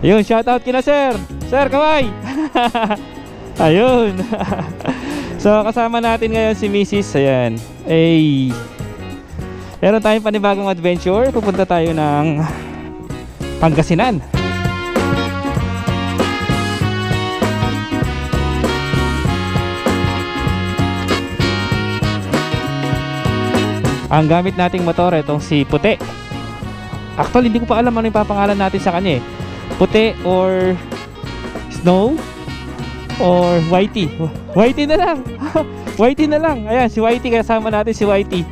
Ayun, shoutout kina sir. Sir, kaway. Ayun. So kasama natin ngayon si Mrs. Ayan. Meron tayong panibagong adventure. Pupunta tayo ng Pangasinan. Ang gamit nating motor, itong si Puti. Actually, hindi ko pa alam ano yung papangalan natin sa kanya eh. Puti or Snow or Whitey. Whitey na lang. Whitey na lang. Ayan, si Whitey, kasama natin si Whitey.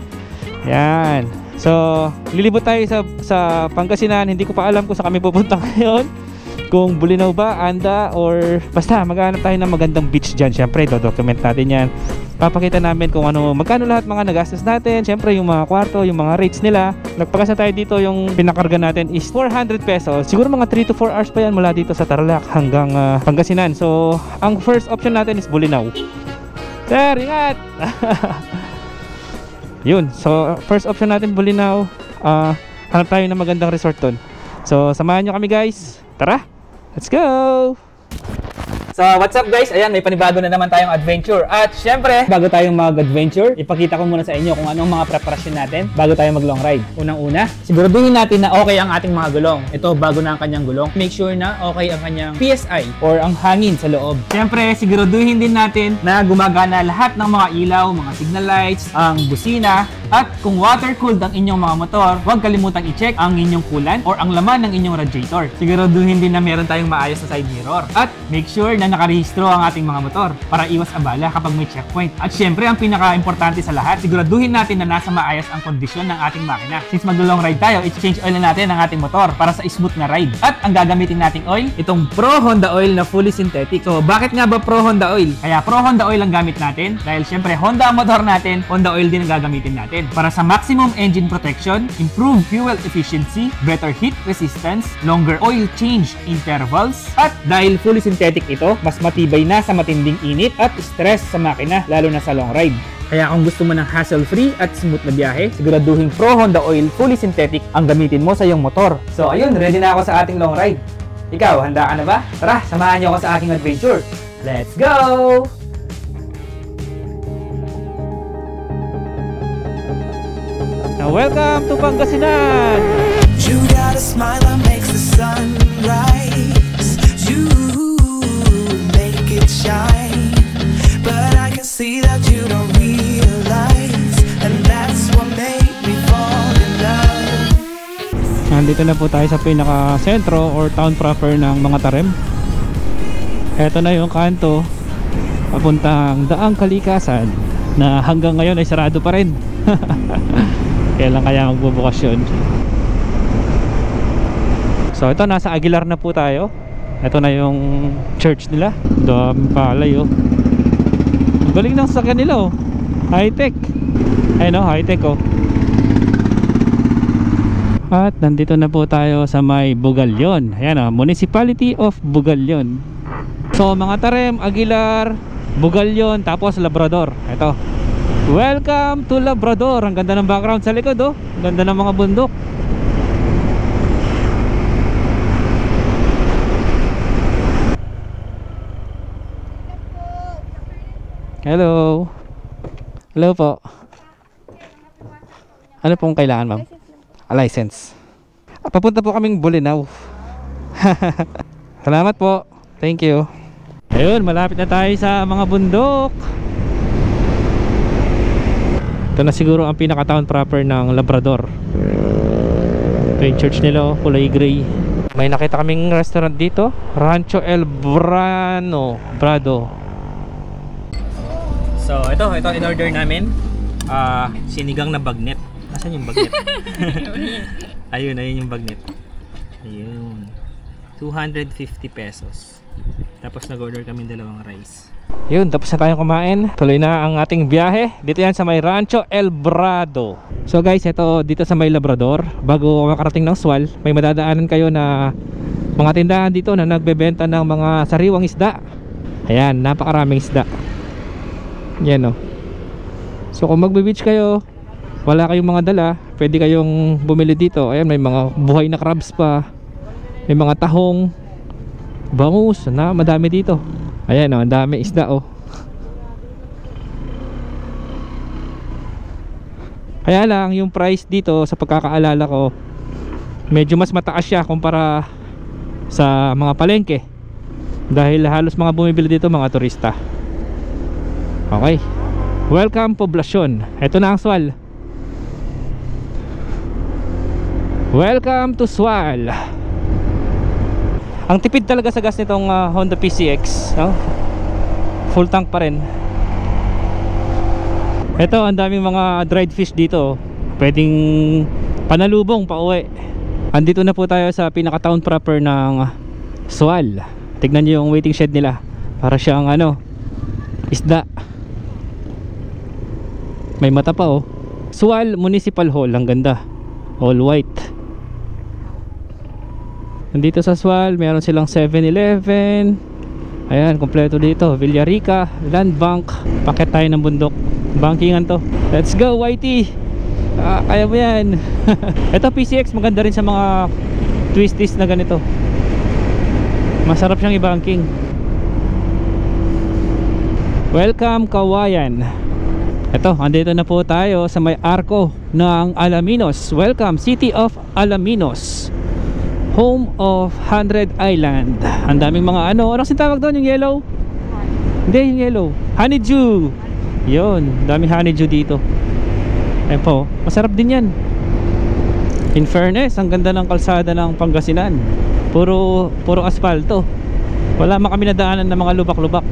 Ayan. So, lilibot tayo sa Pangasinan. Hindi ko pa alam kung saan kami pupunta ngayon. Kung Bulinaw ba, Anda, or basta maghanap tayo ng magandang beach dyan. Siyempre, dodocument natin yan. Papakita namin kung ano, magkano lahat mga nagastos natin. Siyempre, yung mga kwarto, yung mga rates nila. Nagpagkasa tayo dito, yung pinakarga natin is 400 pesos. Siguro mga 3 to 4 hours pa yan mula dito sa Tarlac hanggang Pangasinan. So, ang first option natin is Bulinaw. Sir, ingat! Yun, so first option natin Bulinaw. Hanap tayo ng magandang resort doon. So, samahan nyo kami guys. Tara! Let's go! So what's up guys? Ayan, may panibago na naman tayong adventure. At syempre, bago tayong mag-adventure, ipakita ko muna sa inyo kung anong mga preparasyon natin bago tayo mag-long ride. Unang-una, siguraduhin natin na okay ang ating mga gulong. Ito, bago na ang kanyang gulong. Make sure na okay ang kanyang PSI or ang hangin sa loob. Syempre, siguraduhin din natin na gumagana lahat ng mga ilaw, mga signal lights, ang busina. At kung water-cooled ang inyong mga motor, huwag kalimutang i-check ang inyong coolant or ang laman ng inyong radiator. Siguraduhin din na meron tayong maayos na side mirror. At make sure na nakarehistro ang ating mga motor para iwas abala kapag may checkpoint. At syempre, ang pinaka-importante sa lahat, siguraduhin natin na nasa maayos ang kondisyon ng ating makina. Since mag-long ride tayo, i-change oil na natin ang ating motor para sa smooth na ride. At ang gagamitin nating oil, itong Pro Honda Oil na fully synthetic. So, bakit nga ba Pro Honda Oil? Kaya Pro Honda Oil ang gamit natin dahil syempre Honda ang motor natin, Honda Oil din ang gagamitin natin para sa maximum engine protection, improved fuel efficiency, better heat resistance, longer oil change intervals, at dahil fully synthetic ito, mas matibay na sa matinding init at stress sa makina, lalo na sa long ride. Kaya kung gusto mo ng hassle-free at smooth na biyahe, siguraduhin Pro Honda Oil fully synthetic ang gamitin mo sa iyong motor. So ayun, ready na ako sa ating long ride. Ikaw, handa ka na ba? Tara, samahan niyo ako sa aking adventure. Let's go! Now, welcome to Pangasinan! You got a smile that makes the sun rise. You make it shine. But I can see that you don't realize. And that's what made me fall in love. Nandito na po tayo sa pinaka-sentro or town proper ng mga Tarem. Ito na yung kanto papuntang Daang Kalikasan na hanggang ngayon ay sarado pa rin. Kailan kaya magbubukas yun? So ito, nasa Aguilar na po tayo. Ito na yung church nila. Dami palay oh. Ang galing ng sakyan nila oh. High tech. Ayun oh, high tech oh. At nandito na po tayo sa may Bugalyon. Ayan oh, Municipality of Bugalyon. So mga Tarem, Aguilar, Bugalyon, tapos Labrador. Ito, welcome to Labrador. Ang ganda ng background sa likod oh. Ang ganda ng mga bundok. Hello. Hello po. Ano pong kailangan ma'am? A license. Papunta po kaming Bulinaw. Salamat po. Thank you. Ayun, malapit na tayo sa mga bundok. Ito na siguro ang pinaka-town proper ng Labrador. Ito yung church nila, kulay gray. May nakita kaming restaurant dito, Rancho El Brado. So ito in-order namin, sinigang na bagnet. Nasaan yung bagnet? ayun yung bagnet. Ayun, 250 pesos. Tapos nag-order kami dalawang rice. Yun, tapos na tayong kumain. Tuloy na ang ating biyahe. Dito yan sa may Rancho El Brado. So guys, ito dito sa may Labrador, bago makarating ng Swal, may madadaanan kayo na mga tindahan dito na nagbebenta ng mga sariwang isda. Ayan, napakaraming isda. Yan o. So kung magbe-beach kayo, wala kayong mga dala, pwede kayong bumili dito. Ayan, may mga buhay na crabs pa, may mga tahong, Bangus na, madami dito. Ayan oh, ang dami isda oh. Kaya lang yung price dito sa pagkakaalala ko, medyo mas mataas siya kumpara sa mga palengke. Dahil halos mga bumibili dito mga turista. Okay. Welcome poblasyon. Ito na ang Sual. Welcome to Sual. Ang tipid talaga sa gas nitong Honda PCX, no? Full tank pa rin. Ito, ang daming mga dried fish dito. Pwedeng panalubong pa uwi. Andito na po tayo sa pinaka-town proper ng Sual. Tignan nyo yung waiting shed nila. Para siyang ano, isda. May mata pa oh. Sual Municipal Hall, ang ganda. All white. Nandito sa Sual, meron silang 7-Eleven. Ayan, kompleto dito. Villarica, Land Bank. Paket tayo ng bundok. Bankingan to. Let's go, YT! Kaya mo yan. Ito PCX, maganda rin sa mga twisties na ganito. Masarap siyang i-banking. Welcome, Kawayan. Ito, andito na po tayo sa may arko ng Alaminos. Welcome, City of Alaminos, home of 100 Island. Ang daming mga ano, anong sinatawag doon? Yung yellow? Hindi, yung yellow. Honeydew. Yun, daming honeydew dito. Ayan po, masarap din yan. In fairness, ang ganda ng kalsada ng Pangasinan. Puro asfalto. Wala man kami nadaanan ng mga lubak-lubak.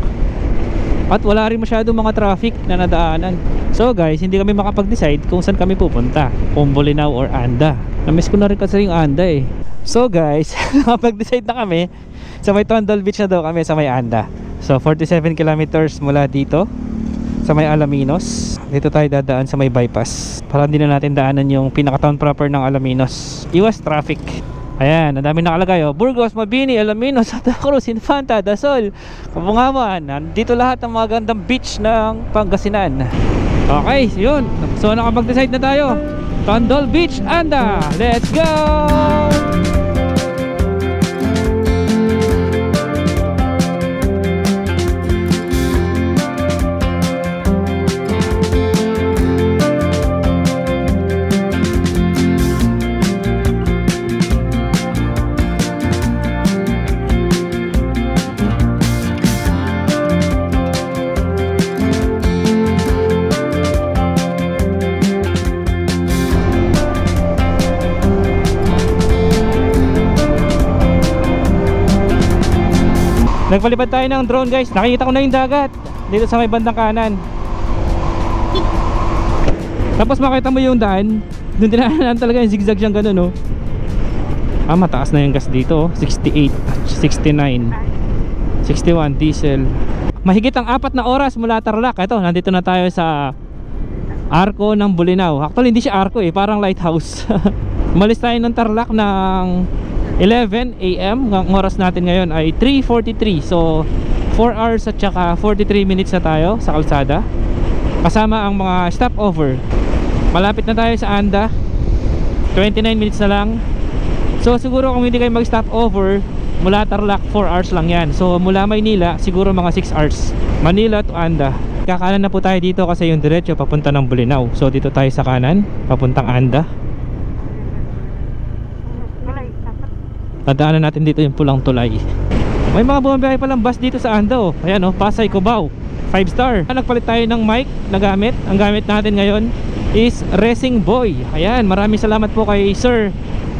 At wala rin masyadong mga traffic na nadaanan. So guys, hindi kami makapag-decide kung saan kami pupunta, kung Bolinao or Anda. Namiss ko na rin kasi yung Anda eh. So guys, nakapag-decide na kami. Sa may Tondo Beach na daw kami sa may Anda. So 47 kilometers mula dito sa may Alaminos. Dito tayo dadaan sa may bypass para hindi na natin daanan yung pinaka-town proper ng Alaminos. Iwas traffic. Ayan, ang dami nakalagay oh. Burgos, Mabini, Alaminos, Santa Cruz, Infanta, Dasol, Kabungawan. Nandito lahat ng mga gandang beach ng Pangasinan. Okay, yun. So nakapag-decide na tayo. Tondo Beach, Anda. Let's go! Nagpalipad tayo ng drone guys. Nakikita ko na yung dagat dito sa may bandang kanan. Tapos makita mo yung daan. Doon dinaanan talaga yung zigzag siyang ganun oh. Mataas na yung gas dito oh. 68, 69, 61 diesel. Mahigit ang 4 na oras mula Tarlac. Ito, nandito na tayo sa arko ng Bolinao. Actually hindi siya arko eh, parang lighthouse. Umalis tayo ng Tarlac ng 11 AM. Ang oras natin ngayon ay 3:43. So 4 hours at saka 43 minutes na tayo sa kalsada, kasama ang mga stopover. Malapit na tayo sa Anda. 29 minutes na lang. So siguro kung hindi kayo mag stopover mula Tarlac, 4 hours lang yan. So mula Maynila siguro mga 6 hours, Manila to Anda. Kakanan na po tayo dito kasi yung diretso papunta ng Bolinao. So dito tayo sa kanan papuntang Anda. Tadaanan natin dito yung pulang tulay. May mga bumabiyahe palang bus dito sa Anda oh. Ayan oh, Pasay, Cubao, 5 star. Nagpalit tayo ng mic na gamit. Ang gamit natin ngayon is Racing Boy. Ayan, maraming salamat po kay Sir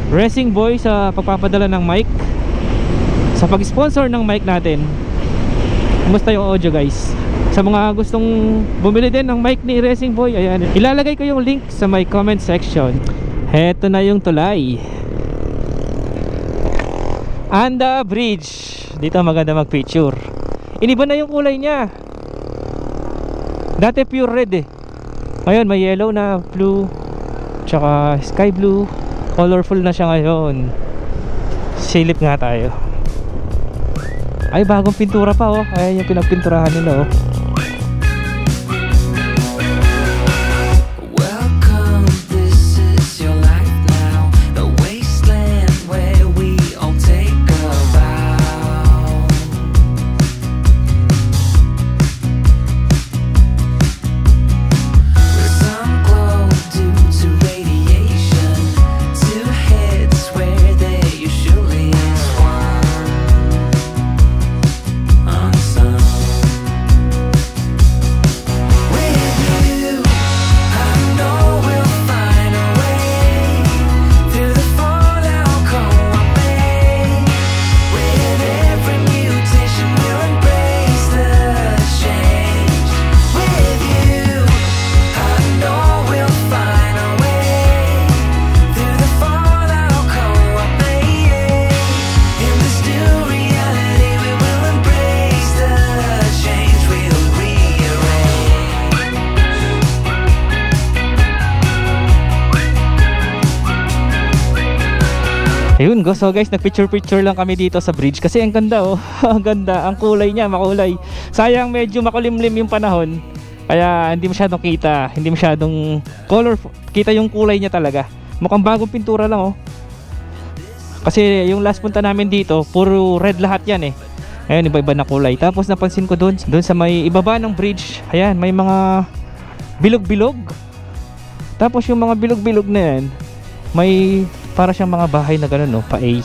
Racing Boy sa pagpapadala ng mic, sa pag-sponsor ng mic natin. Kumusta yung audio guys? Sa mga gustong bumili din ng mic ni Racing Boy, ayan, ilalagay ko yung link sa my comment section. Heto na yung tulay, Anda Bridge. Dito maganda mag-picture. Iniba na yung kulay niya. Dati pure red eh. Ngayon may yellow na, blue, tsaka sky blue. Colorful na siya ngayon. Silip nga tayo. Ay, bagong pintura pa oh. Ayan yung pinagpinturahan nila oh. Ayun go, so guys, nagpicture-picture lang kami dito sa bridge kasi ang ganda oh. Ang ganda, ang kulay niya, makulay. Sayang medyo makulimlim yung panahon. Kaya hindi masyadong kita, hindi masyadong color, kita yung kulay niya talaga. Mukhang bagong pintura lang oh. Kasi yung last punta namin dito, puro red lahat yan eh. Ayun, iba-iba na kulay. Tapos napansin ko doon sa may ibaba ng bridge, ayan, may mga bilog-bilog. Tapos yung mga bilog-bilog na yan, may para siyang mga bahay na gano'n no, pa-A.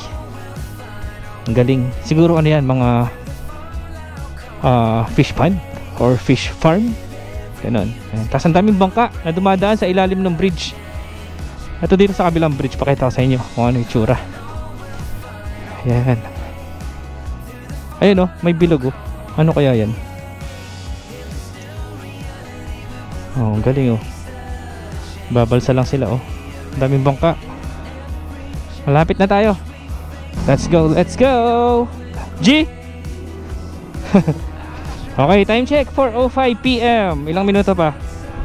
Ang galing. Siguro ano yan, mga fish pond or fish farm. Ganon. Tapos ang daming bangka na dumadaan sa ilalim ng bridge. Ito dito sa kabilang bridge, pakita ko sa inyo kung ano yung tsura. Ayan. Ayun oh, may bilog oh. Ano kaya yan? Oh, ang galing oh. Babalsa lang sila oh. Ang daming bangka. Malapit na tayo. Let's go, let's go. G. Okay, time check, 4:05 PM. Ilang minuto pa?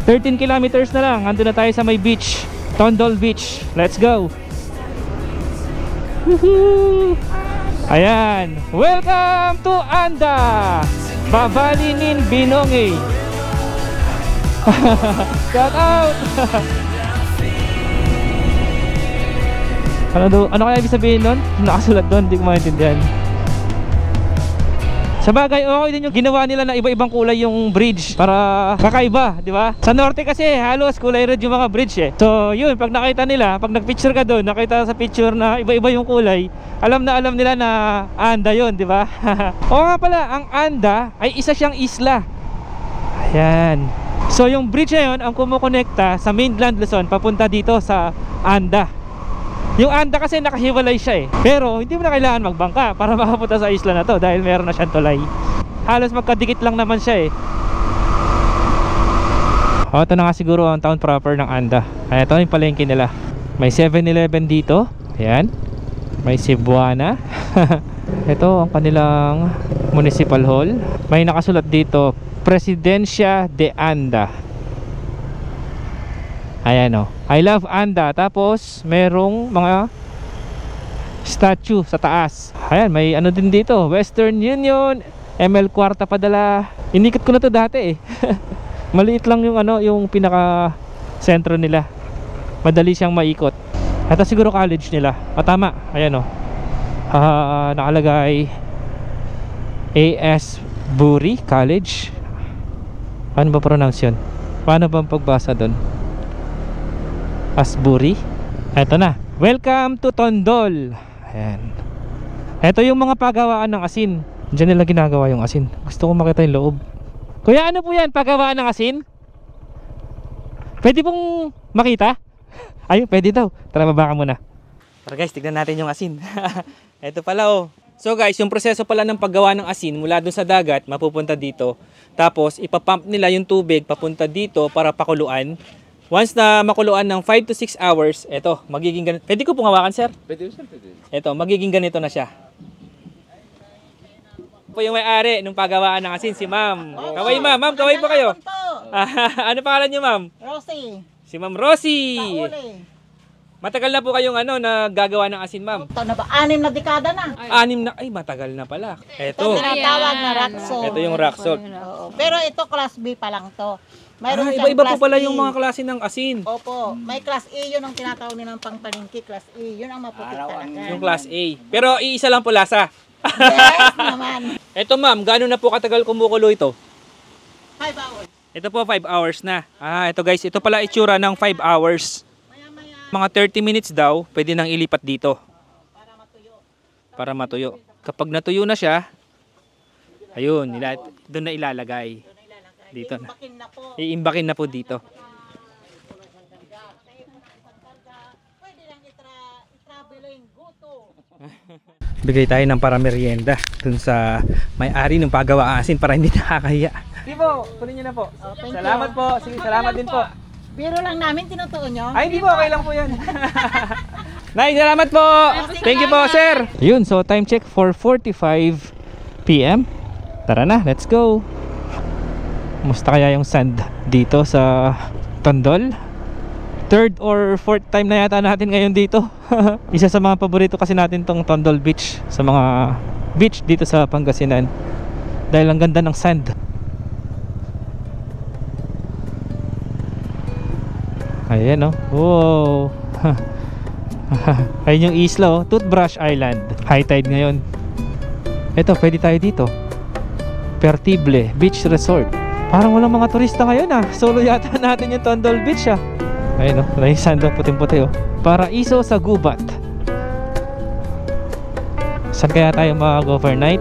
13 kilometers na lang. Andun na tayo sa may beach, Tondol Beach. Let's go. Woohoo! Ayan, welcome to Anda, Babalinin Binongi. Shout out. Ano kaya ibig sabihin nun? Nakasulat doon, hindi ko maintindihan. Sa bagay, okay din yung ginawa nila na iba-ibang kulay yung bridge para kakaiba, di ba? Sa norte kasi halos kulay red yung mga bridge eh. So yun, pag nakita nila, pag nagpicture ka doon, nakita sa picture na iba-iba yung kulay, alam nila na Anda yun, di ba? Oo nga pala, ang Anda ay isa siyang isla. Ayan. So yung bridge na yun ang kumukonekta sa mainland Luzon papunta dito sa Anda. Yung Anda kasi nakahiwalay siya eh. Pero hindi mo na kailangan magbangka para makapunta sa isla na to dahil meron na siyang tulay. Halos magkadikit lang naman siya eh. O, ito na nga siguro ang town proper ng Anda. Ay, ito yung palengke nila. May 7-Eleven dito. Ayan. May Cebuana. Ito ang kanilang municipal hall. May nakasulat dito, Presidencia de Anda. Ayan o, I love Anda. Tapos merong mga statue sa taas. Ayan, may ano din dito, Western Union, ML Kwarta padala. Inikot ko na to dati eh. Maliit lang yung ano, yung pinaka sentro nila. Madali siyang maikot. Ito siguro college nila. O tama, ayan o. Nakalagay AS Buri College. Paano ba pronounce yun? Paano ba ang pagbasa doon? Asbury. Eto na, welcome to Tondol. Ayan. Eto yung mga pagawaan ng asin. Diyan nila ginagawa yung asin. Gusto ko makita yung loob. Kuya, ano po yan? Pagawaan ng asin? Pwede pong makita? Ayun, pwede daw. Tara, baba ka muna. Tara guys, tignan natin yung asin. Eto pala oh. So guys, yung proseso pala ng paggawa ng asin mula dun sa dagat, mapupunta dito. Tapos ipapump nila yung tubig papunta dito para pakuluan. Once na makuluan ng 5 to 6 hours, eto, magiging ganito. Pwede ko pong hawakan, sir? Pwede, sir. Pwede. Eto, magiging ganito na siya. Po yung may-ari nung paggawaan ng asin, si ma'am. Kaway, ma'am. Ma'am, kaway po kayo. Ano pangalan niyo, ma'am? Rosie. Si Ma'am Rosie. Kauli. Matagal na po kayong naggagawa ng asin, ma'am? Ito na ba? 6 na dekada na. 6 na? Ay, matagal na pala. Ito Eto. tinatawag na rock salt. Ito yung rock salt. Oo. Pero ito class B pa lang to. Mayroon siyang iba-iba po class pala E. yung mga klase ng asin. Opo. May class A, yun ang tinatawag nilang pangpalingki. Class A, yun ang maputi talaga. Yung class A. Pero iisa lang po lasa. Yes naman. Eto ma'am, gaano na po katagal kumukulo ito? 5 hours. Ito po 5 hours na. Ito guys, ito pala itsura ng 5 hours. Mga 30 minutes daw, pwede nang ilipat dito. Para matuyo. Kapag natuyo na siya, ayun, doon na ilalagay. Dito na. Iimbakin na po dito. Bigay tayo ng para merienda dun sa may-ari ng paggawa asin para hindi nakakahiya. Sige po, kunin nyo na po. Salamat po. Sige, salamat din po. Biro lang namin, tinutuon nyo. Ay, hindi po. Okay lang po yan. Nay, salamat po. Thank you po, sir. Yun, so time check for 4:45 PM. Tara na, let's go. Musta kaya yung sand dito sa Tondol? third or fourth time na yata natin ngayon dito. Isa sa mga paborito kasi natin tong Tondol Beach sa mga beach dito sa Pangasinan dahil ang ganda ng sand. Ayan, oh. Wow. Ayun yung isla, oh. Toothbrush Island. High tide ngayon. Ito, pwede tayo dito. Pertible Beach Resort. Parang walang mga turista ngayon, ah. Solo yata natin yung Tondol Beach, ah. Ayun, oh. May sandong puting-puti, oh. Paraiso sa gubat. Saan kaya tayo mag-overnight?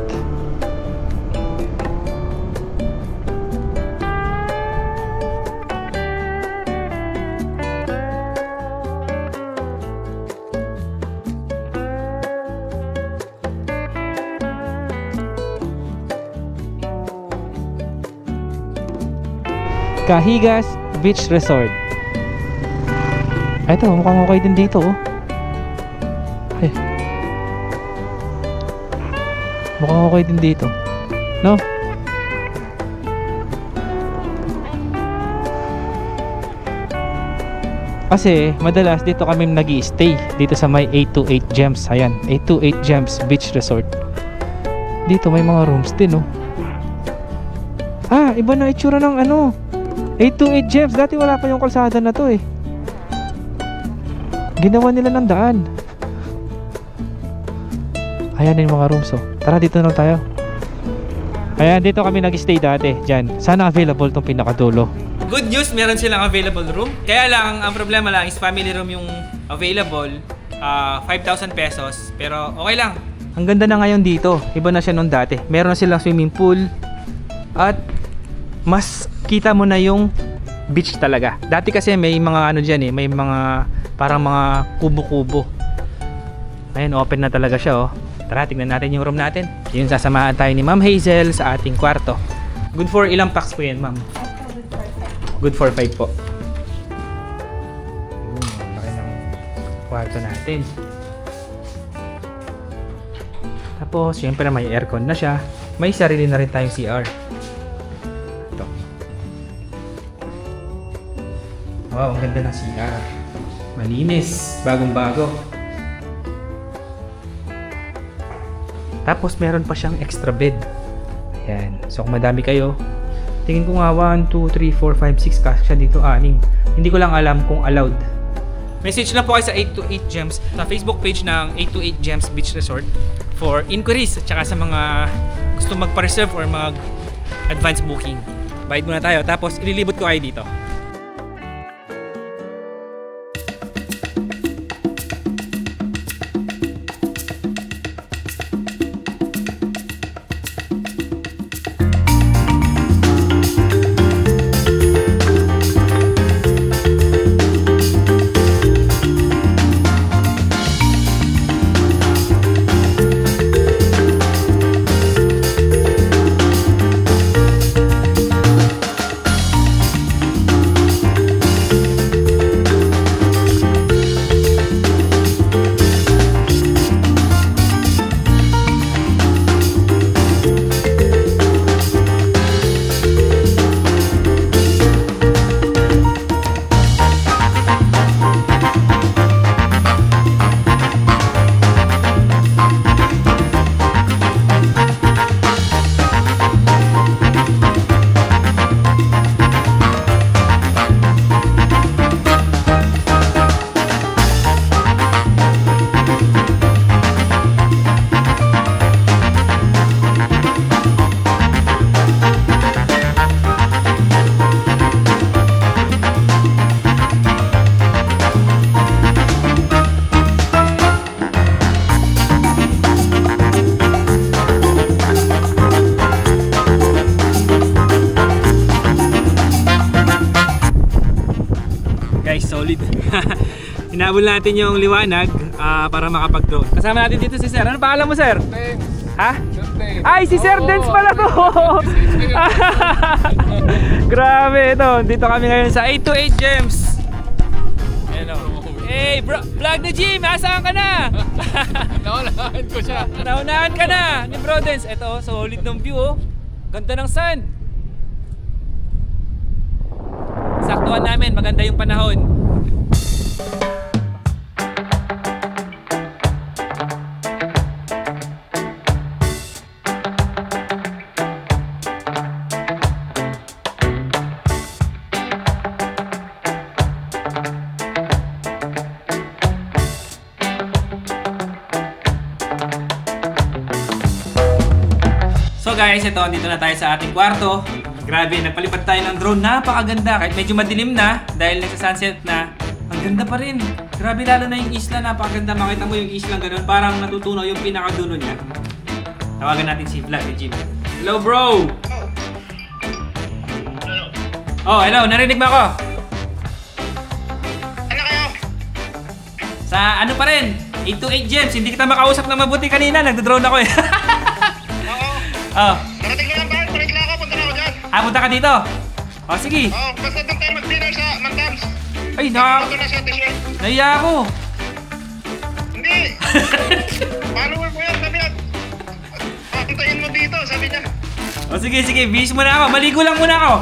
Kahigas Beach Resort. Ito, mukhang okay din dito, oh. Eh. Mukhang okay din dito, no? Kasi madalas dito kami nag-i-stay dito sa may 828 Gems. Ayan, 828 Gems Beach Resort. Dito may mga rooms din, oh. Ah, iba na itsura ng ano 828 Gems. Dati wala pa yung kalsada na to, eh. Ginawa nila ng daan. Ayan yung mga rooms, oh. Tara, dito na tayo. Ayan, dito kami nag-stay dati. Diyan. Sana available tong pinakadulo. Good news, meron silang available room. Kaya lang, ang problema lang is family room yung available. 5,000 pesos. Pero okay lang. Ang ganda na ngayon dito. Iba na siya nung dati. Meron na silang swimming pool. At mas kita mo na yung beach talaga. Dati kasi may mga ano dyan, eh. May mga parang mga kubo-kubo. Ayun, open na talaga siya, oh. Tara, tignan natin yung room natin. Yun, sasamahan tayo ni Ma'am Hazel sa ating kwarto. Good for ilang packs po yan, ma'am? Good for 5 po. Yun, laki ng kwarto natin. Tapos, syempre may aircon na siya. May sarili na rin tayong CR. Ito. Wow, ang ganda ng CR. Malinis, bagong-bago. Tapos meron pa siyang extra bed. Ayan. So kung madami kayo, tingin ko nga 1, 2, 3, 4, 5, 6 kasya dito, 6. Hindi ko lang alam kung allowed. Message lang po kayo sa 828 Gems sa Facebook page ng 828 Gems Beach Resort for inquiries at saka sa mga gusto magpa-reserve or mag-advance booking. Bayad muna tayo, tapos ililibot ko kayo dito. Solid. Hinabol natin yung liwanag para makapag-drone. Kasama natin dito si Sir. Ano pangalan mo, Sir? Dance. Ha? Sir Dance. Ay, si Sir Dance pala to! Grabe ito. Dito kami ngayon sa 828 Gems. Hello. Hey, bro, vlog ni Jim, asaan ka na? Naunahan ko siya. Naunahan ka na ni Bro Dance. Ito, solid ng view, oh. Ganda ng sun. Nasaktuhan namin, maganda yung panahon. So guys, ito, dito na tayo sa ating kwarto. Grabe, nagpalipad tayo ng drone. Napakaganda. Kahit medyo madilim na, dahil nagsa-sunset na, ang ganda pa rin. Grabe, lalo na yung isla. Napakaganda. Makita mo yung isla ganun. Parang natutunaw yung pinakadulo niya. Tawagan natin si Vlog ni Jim. Hello, bro! Oh, hello. Narinig mo ako? Ano kayo? Sa ano pa rin? 828 Gems. Hindi kita makausap na mabuti kanina. Nagdo-drone ako eh. Oo. Oh. Narating ko lang ba? Balik lang ako. Punta na ako dyan. Punta ka dito. Oh, sige. Oo. Basta doon tayo mag-dinner sa Mantams. Ay, Ito na sa t-shirt. Naiya ako. Hindi. Follower mo yan. Sabi yan. Papuntayin mo dito. Sabi niya. Oh, sige, sige. Bis muna ako. Maligo lang muna ako.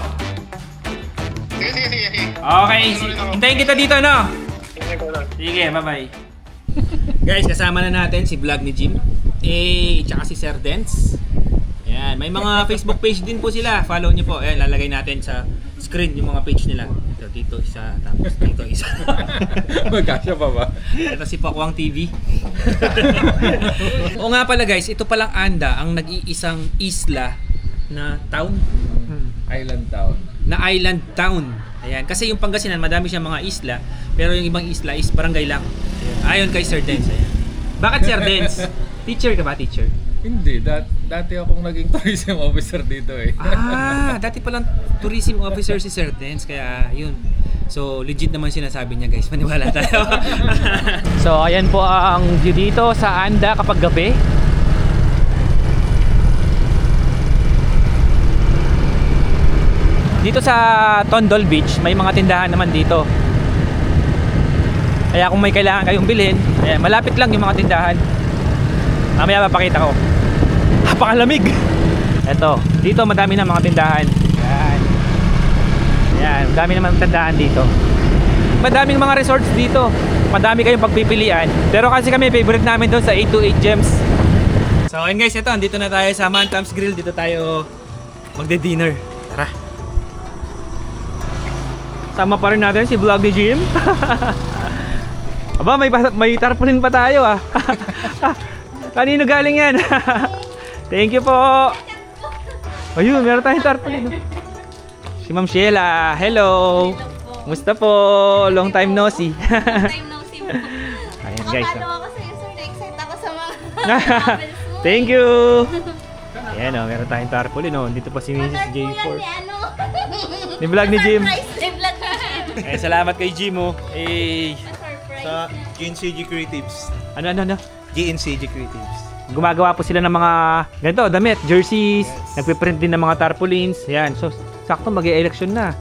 Sige, sige, sige. Okay. Hintayin kita dito, no? Sige, bye-bye. Guys, kasama na natin si Vlog ni Jim. Tsaka si Sir Dance. Ayan, may mga Facebook page din po sila. Follow nyo po. Ayan, lalagay natin sa screen yung mga page nila. Ito, dito isa, tapos dito isa. Magkasya pa ba? Ito si Pokwang TV. Oo nga pala guys, ito palang Anda ang nag-iisang isla na town. Island town. Na island town. Ayan, kasi yung Pangasinan, madami siyang mga isla. Pero yung ibang isla is barangay lang. Ayon kay Sir Dance. Ayan. Bakit Sir Dance? Teacher ka ba? Teacher? Hindi, dati akong naging tourism officer dito eh. Dati palang tourism officer si Sir Dance, kaya yun. So legit naman sinasabi niya guys, maniwala tayo. So ayan po ang view dito sa Anda kapag gabi. Dito sa Tondol Beach, may mga tindahan naman dito. Kaya kung may kailangan kayong bilhin, malapit lang yung mga tindahan. Mamaya papakita ko. Napakalamig. Eto, dito madami na mga tindahan. Yan. Yan, madami na mga tindahan dito. Madaming mga resorts dito. Madami kayong pagpipilian. Pero kasi kami favorite namin doon sa 828 Gems. So ayun guys, eto, dito na tayo sa Mantams Grill. Dito tayo magde-dinner. Tara. Sama pa rin natin si Vlog ni Jim. Aba, may tarpaulin pa tayo ah. Kanino galing yan? Thank you po. Ayun, meron tayong tarpaulin. Si Ma'am Sheila, hello. Musta po? Long time no see. Time no see mo. Ayan guys. Nakapalo ako sa'yo, sir. Na-excite ako sa mga travels mo. Thank you. Ayan o, meron tayong tarpaulin o. Dito pa si Mrs. J4. Ni Vlog ni Jim. Ni Vlog ni Jim. Eh, salamat kay Jim o. Sa GNCG Creatives. Ano? GNCG Creatives. Gumagawa po sila ng mga ganito, damit, jerseys, nagpiprint din ng mga tarpaulins. Yan. So, sakto mag-e-election na.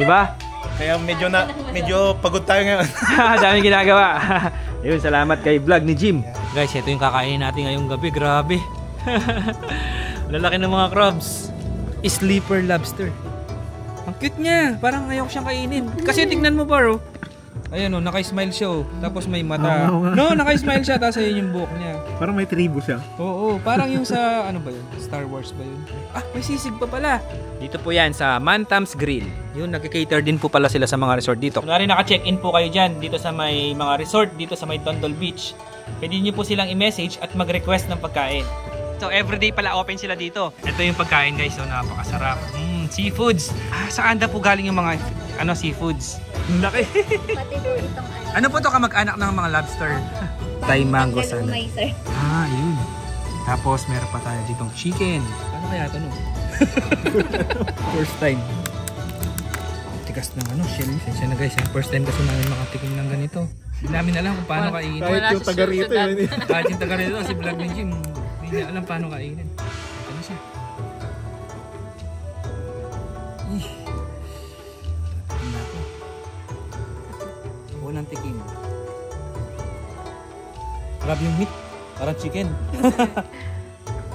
'Di ba? Kaya medyo pagod tayo ngayon. Daming ginagawa. Ayun, salamat kay Vlog ni Jim. Guys, ito yung kakainin natin ngayong gabi. Grabe. Lalaki ng mga crabs. Sleeper lobster. Ang cute niya. Parang ayaw ko siyang kainin. Kasi tingnan mo bro. Ayan o, naka-smile siya o. Tapos may mata. No, naka-smile siya. Tapos ayun yung buhok niya. Parang may tribo siya. Oo, parang yung sa, ano ba yun? Star Wars ba yun? Ah, may sisig pa pala. Dito po yan sa Mantams Grill. Yun, nagka-cater din po pala sila sa mga resort dito. Kunwari naka-check-in po kayo dyan. Dito sa may mga resort, dito sa may Tondol Beach. Pwede nyo po silang i-message at mag-request ng pagkain. So, everyday pala open sila dito. Ito yung pagkain guys. So, napakasarap. Seafoods. Sa Anda po galing yung mga seafoods. Laki. Pati po itong Ano po to kamag-anak ng mga lobster? Thai mango sana. sir. Yun. Tapos meron pa tayo ditong chicken. Ano kaya ito no? First time. Tigas ng shell. Sensya na guys. First time kasi namin makatikim ng ganito. Hindi namin alam kung paano kainin. Kahit yung taga rito yun. Kahit yung taga rito, si Vlog ni Jim. Hindi niya alam paano kainin. Ano siya? Unang tikim. Grabe yung meat. Parang chicken.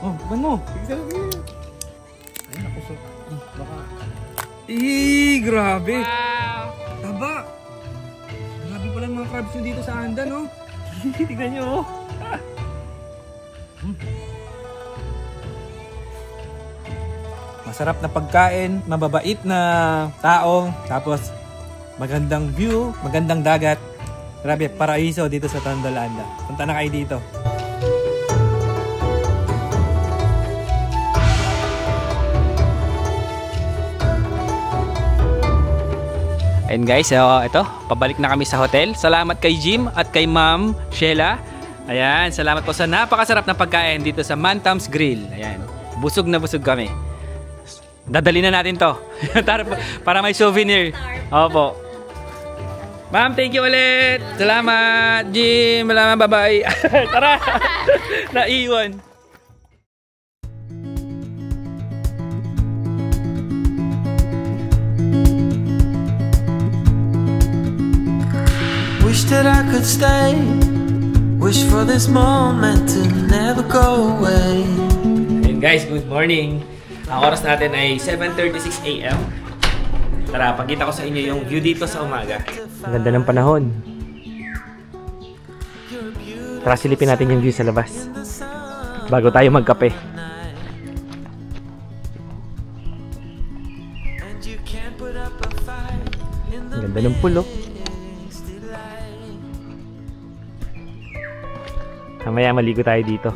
Oh, ban mo. Ayun ako so. Baka Grabe. Wow. Taba. Grabe pala mga crabs nyo dito sa Anda, no? Tignan nyo, oh. Masarap na pagkain, mababait na tao, tapos magandang view, magandang dagat. Grabe, paraiso dito sa Tondo Landa. Punta na kayo dito. And guys, ito, pabalik na kami sa hotel. Salamat kay Jim at kay Ma'am Sheila. Ayan, salamat po sa napakasarap na pagkain dito sa Mantam's Grill. Ayan, busog na busog kami. Dadali na natin to para may souvenir. Opo. Ma'am, thank you ulit. Salamat, Jim. Salamat, bye-bye. Tara, naiwan. Wish that I could stay. Wish for this moment to never go away. And guys, good morning. Ang oras natin ay 7:36 AM. Tara, pagkita ko sa inyo yung view dito sa umaga. Ang ganda ng panahon. Tara, silipin natin yung view sa labas bago tayo magkape. Ang ganda ng pulo. Mamaya maligo tayo dito.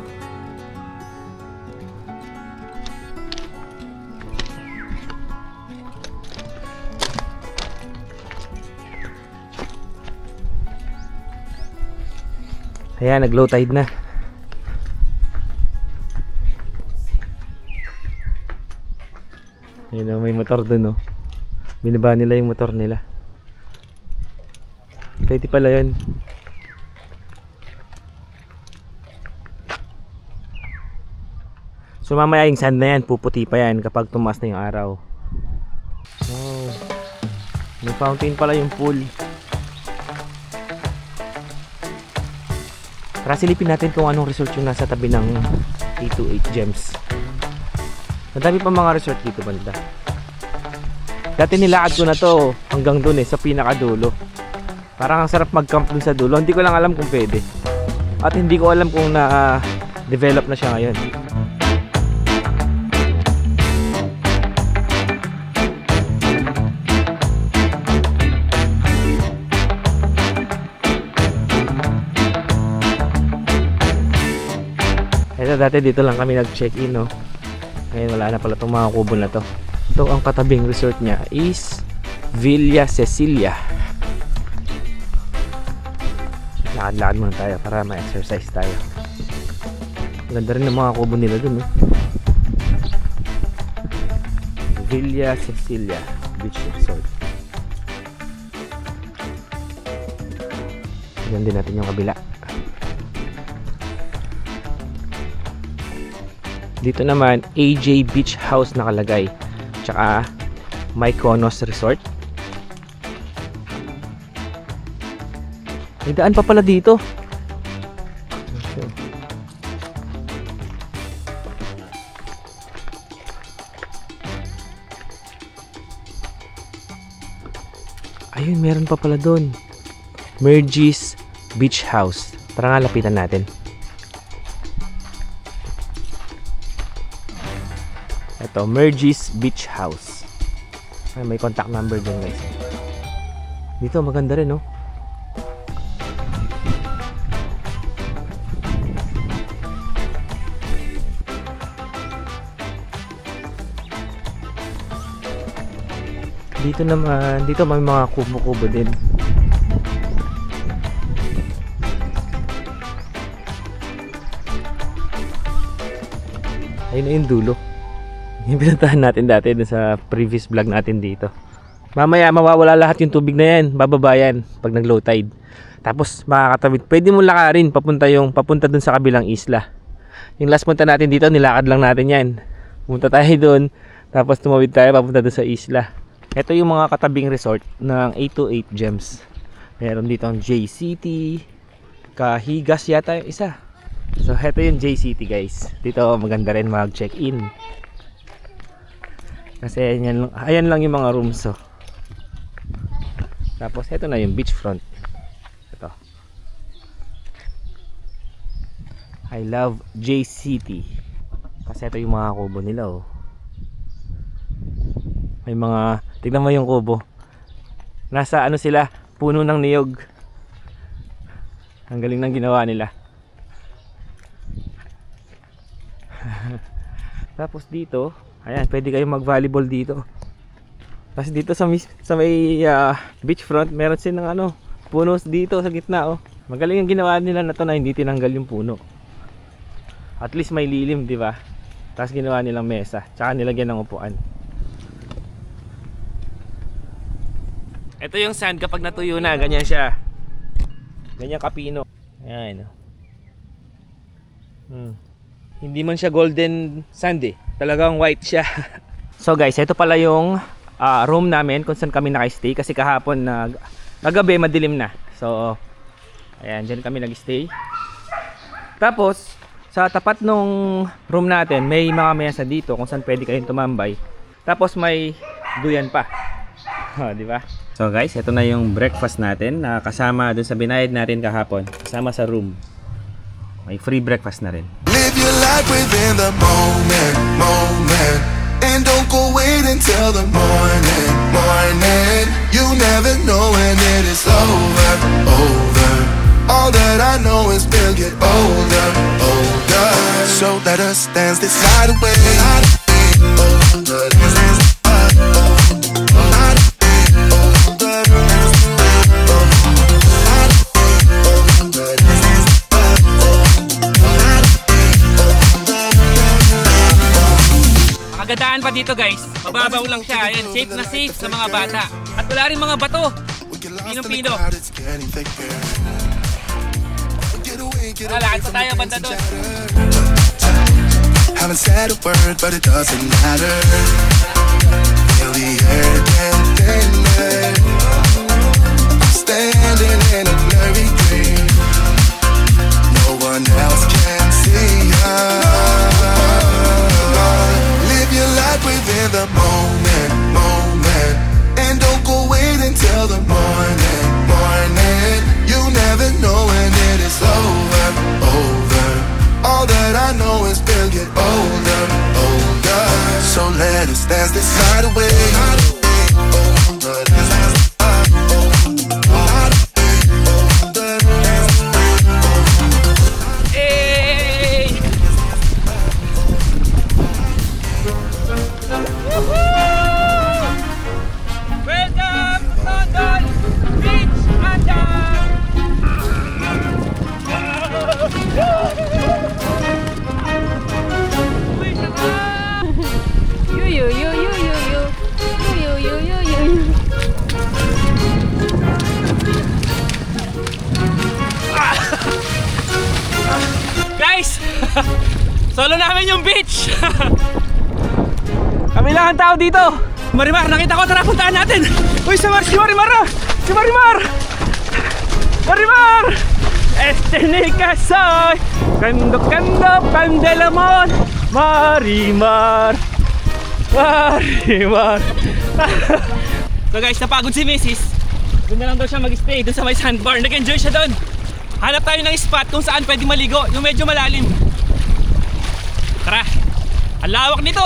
Ayan, nag-low tide na. Ayan, may motor dun, oh. Binaba nila yung motor nila. Pwede pala yun. So mamaya yung sand na yan, puputi pa yan kapag tumaas na yung araw. Oh, may fountain pala yung pool. Tara, silipin natin kung anong resort yung nasa tabi ng 828 Gems. Madami pa mga resort dito banda. Dati nilakad ko na to hanggang dun sa pinakadulo. Parang ang sarap mag-camp dun sa dulo. Hindi ko lang alam kung pwede. At hindi ko alam kung na-develop na siya ngayon. Dati dito lang kami nag-check-in, no? Ngayon wala na pala itong mga kubo na to. Ito ang katabing resort niya is Villa Cecilia. Lakad-lakad muna tayo para ma-exercise tayo. Ganda rin ng mga kubo nila dun, no? Villa Cecilia Beach Resort. Tignan din natin yung kabila. Dito naman, AJ Beach House nakalagay. Tsaka Mykonos Resort. May daan pa pala dito. Ayun, meron pa pala doon. Mergis Beach House. Tara nga, lapitan natin. Ito, Mergis Beach House. Ay, may contact number dyan, guys. Dito, maganda rin, no? Dito naman, dito may mga kubo-kubo din. Ayun na yung dulo. Yung pinuntahan natin dati sa previous vlog natin dito. Mamaya mawawala lahat yung tubig na yan, bababa yan pag nag low tide. Tapos makakatawid, pwede mo lakarin papunta dun sa kabilang isla. Yung last punta natin dito, nilakad lang natin yan. Pumunta tayo dun, tapos tumawid tayo papunta dun sa isla. Ito yung mga katabing resort ng 828 Gems. Meron dito ang JCT, Kahigas yata yung isa. So ito yung JCT, guys. Dito maganda rin mag check-in. Kasi ayan lang yung mga rooms. Oh. Tapos ito na yung beachfront. Ito. I love JCT. Kasi ito yung mga kubo nila. Oh. May mga, tignan mo yung kubo. Nasa ano sila, puno ng niyog. Ang galing ng ginawa nila. Tapos dito, ayan, pwede kayong mag-volleyball dito. Tapos dito sa may beachfront, meron silang ano, puno dito sa gitna. Oh. Magaling yung ginawa nila na to na hindi tinanggal yung puno. At least may lilim, di ba? Tapos ginawa nilang mesa, tsaka nilagyan ng upuan. Ito yung sand kapag natuyo na, ganyan siya. Ganyan kapino. Ayan. Hindi man siya golden sand eh. Talagang white siya. So guys, ito pala yung room namin kung saan kami naka-stay. Kasi kahapon nagabi madilim na. So, ayan, dyan kami nag-stay. Tapos, sa tapat nung room natin, may mga mesa dito kung saan pwede kayong tumambay. Tapos may duyan pa. Di ba? So guys, ito na yung breakfast natin na kasama dun sa binayad natin kahapon. Kasama sa room. May free breakfast na rin. Live your life within the moment, moment. And don't go wait until the morning, morning. You never know when it is over, over. All that I know is we'll get older, older. So let us dance this night away. Older, dance, Kagadaan pa dito guys, mababaw lang siya. Ayan, safe na safe sa mga bata. At wala rin mga bato. Pinong-pino. Lakad pa tayo banda doon. Haven't said a word, but it doesn't matter. Feel the air getting thinner. Standing in a blurry dream. No one else can see us. Live your life within the moment, moment. And don't go wait until the morning, morning. You never know when it is over, over. All that I know is we'll get older, older. So let us dance this night away. Guys! Solo namin yung beach! Kami lang ang tao dito! Marimar, nakita ko, tara puntaan natin! Uy, si Marimar! Si Marimar! Marimar! Este ni kasoy! Kando pandelamon! Marimar! Marimar! So guys, napagod si Mrs. Doon na lang daw siya mag-stay, doon sa may sandbar. Nag-enjoy siya doon. Hanap tayo ng spot kung saan pwede maligo, yung medyo malalim. Tara! Ang lawak nito!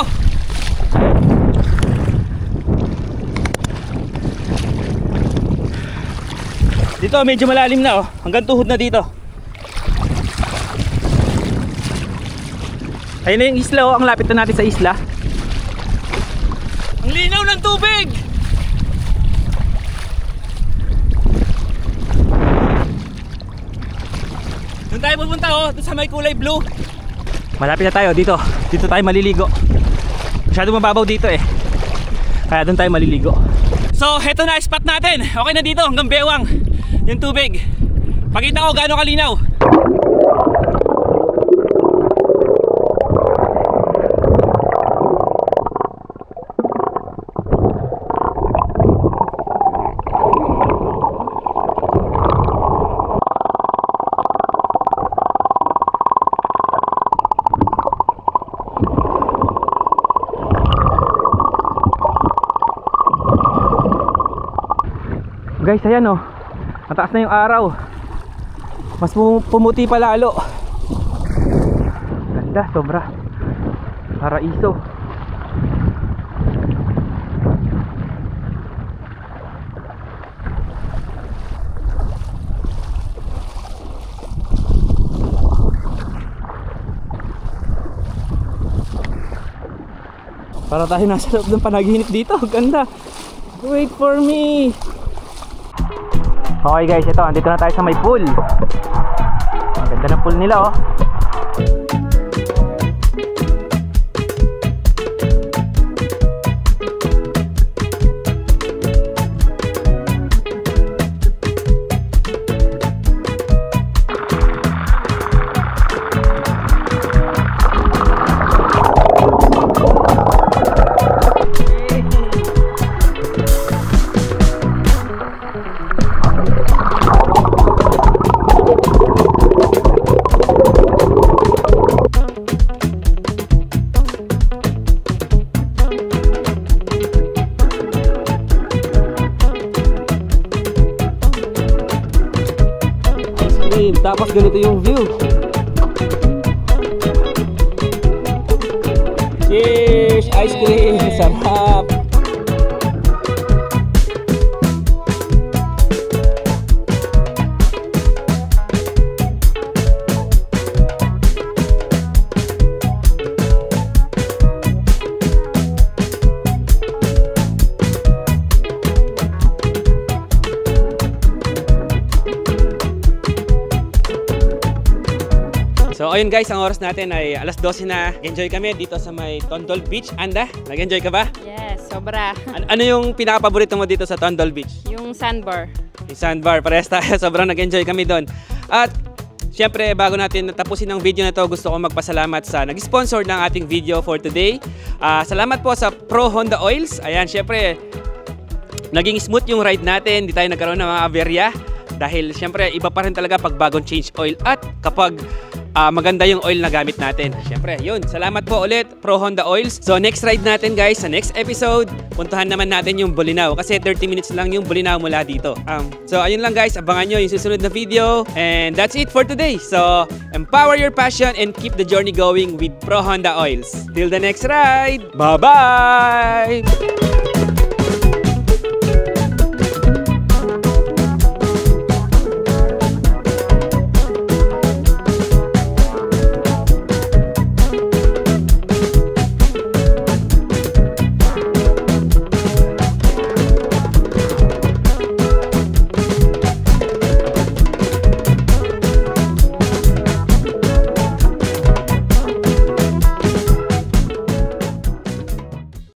Dito medyo malalim na oh, hanggang tuhod na dito. Ayun na yung isla oh, ang lapit na natin sa isla. Ang linaw ng tubig! Doon tayo pupunta oh, doon sa may kulay blue. Malapit na tayo dito. Dito tayo maliligo. Masyado mababaw dito eh. Kaya doon tayo maliligo. So, heto na spot natin. Okay na dito, hanggang bewang yung tubig. Pakita ko gaano kalinaw. guys, ayan oh. Mataas na yung araw. Mas pumuti pa lalo. Ganda, sobra. Paraiso. Para tayo nasa loob ng panaginip dito. Ganda. Wait for me. Okay guys, ito. Andito na tayo sa may pool. Ang ganda ng pool nila oh. Tapos ganito yung view. Cheers! Ice cream! Sarap! So ayun guys, ang oras natin ay alas 12 na. Enjoy kami dito sa may Tondol Beach. Anda, nag-enjoy ka ba? Yes, sobra. Ano yung pinaka-paborito mo dito sa Tondol Beach? Yung sandbar. Yung sandbar, parehas tayo. Sobrang nag-enjoy kami doon. At syempre, bago natin tapusin ang video na to, gusto ko magpasalamat sa nag-sponsor ng ating video for today. Salamat po sa Pro Honda Oils. Ayan, syempre, naging smooth yung ride natin. Di tayo nagkaroon ng mga aberya. Dahil syempre, iba pa rin talaga pag bagong change oil. At kapag maganda yung oil na gamit natin. Siyempre, yun. Salamat po ulit, Pro Honda Oils. So, next ride natin guys, sa next episode, puntahan naman natin yung Bolinao. Kasi 30 minutes lang yung Bolinao mula dito. So, ayun lang guys. Abangan nyo yung susunod na video. And that's it for today. So, empower your passion and keep the journey going with Pro Honda Oils. Till the next ride. Bye-bye!